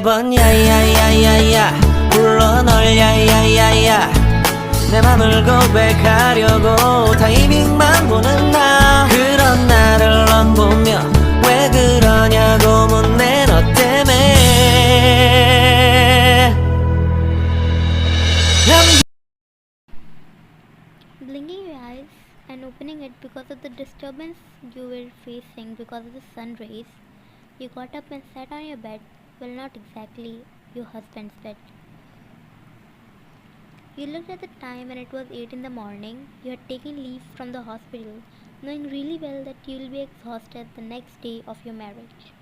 번 야야야야야 불러 널 야야야야 내 맘을 고백하려고 타이밍만 보는 나 그런 나를 넌 보며 왜 그러냐고 묻네 너 때문에 Blinking your eyes and opening it because of the disturbance you were facing because of the sun rays, you got up and sat on your bed. Well, not exactly your husband's bed. You looked at the time and it was 8 in the morning. You had taken leave from the hospital, knowing really well that you will be exhausted the next day of your marriage.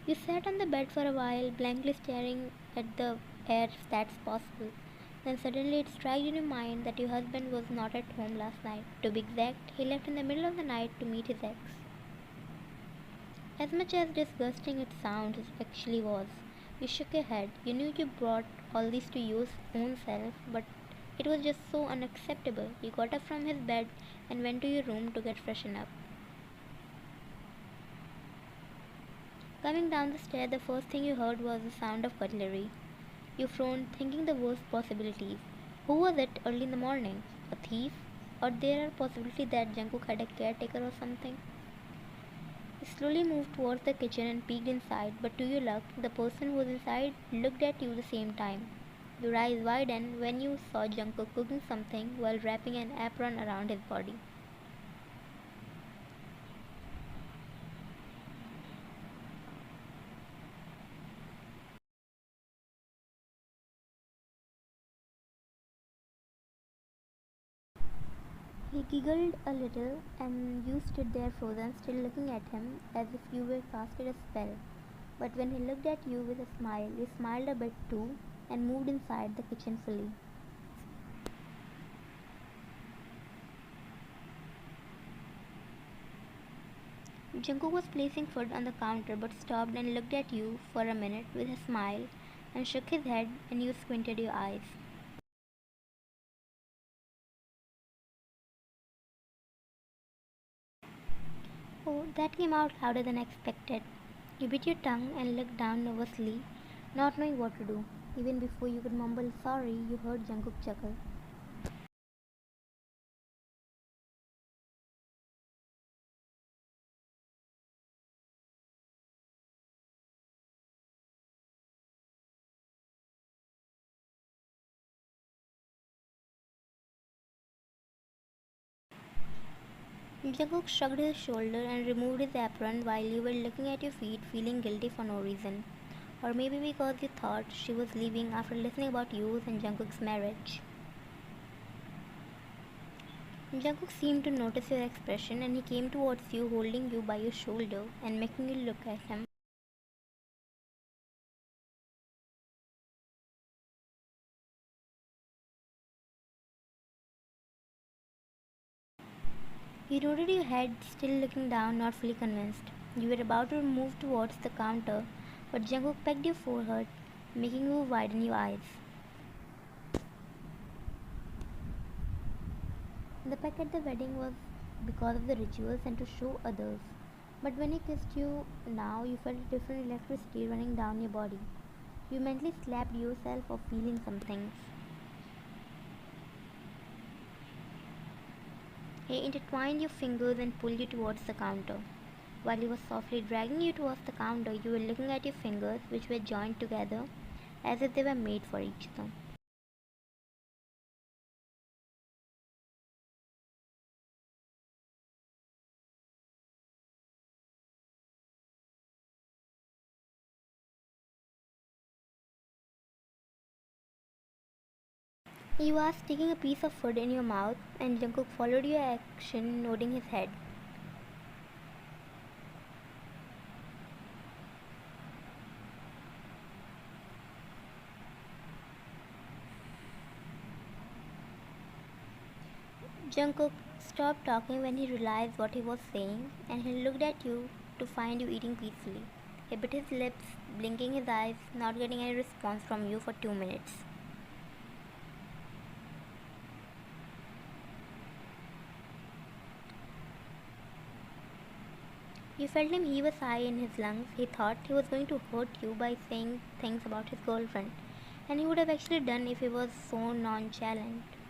You sat on the bed for a while, blankly staring at the air if that's possible. Then suddenly it struck in your mind that your husband was not at home last night. To be exact, he left in the middle of the night to meet his ex. As much as disgusting it sounds, it actually was. You shook your head. You knew you brought all this to your own self, but it was just so unacceptable. You got up from his bed and went to your room to get freshened up. Coming down the stair, the first thing you heard was the sound of cutlery. You frowned, thinking the worst possibilities. Who was it early in the morning? A thief? Or there are possibilities that Jungkook had a caretaker or something? You slowly moved towards the kitchen and peeked inside, but to your luck, the person who was inside looked at you at the same time. Your eyes widened when you saw Jungkook cooking something while wrapping an apron around his body. He giggled a little, and you stood there frozen, still looking at him as if you were casted a spell. But when he looked at you with a smile, you smiled a bit too and moved inside the kitchen fully. Jungkook was placing food on the counter but stopped and looked at you for a minute with a smile and shook his head, and you squinted your eyes. Oh, that came out louder than expected. You bit your tongue and looked down nervously, not knowing what to do. Even before you could mumble sorry, you heard Jungkook chuckle. Jungkook shrugged his shoulder and removed his apron while you were looking at your feet, feeling guilty for no reason. Or maybe because you thought she was leaving after listening about you and Jungkook's marriage. Jungkook seemed to notice your expression and he came towards you, holding you by your shoulder and making you look at him. You nodded your head, still looking down, not fully convinced. You were about to move towards the counter, but Jungkook pecked your forehead, making you widen your eyes. The peck at the wedding was because of the rituals and to show others. But when he kissed you now, you felt a different electricity running down your body. You mentally slapped yourself for feeling some things. He intertwined your fingers and pulled you towards the counter. While he was softly dragging you towards the counter, you were looking at your fingers, which were joined together as if they were made for each other. You are sticking a piece of food in your mouth, and Jungkook followed your action, nodding his head. Jungkook stopped talking when he realized what he was saying, and he looked at you to find you eating peacefully. He bit his lips, blinking his eyes, not getting any response from you for 2 minutes. You felt him heave a sigh in his lungs. He thought he was going to hurt you by saying things about his girlfriend, and he would have actually done if he was so nonchalant.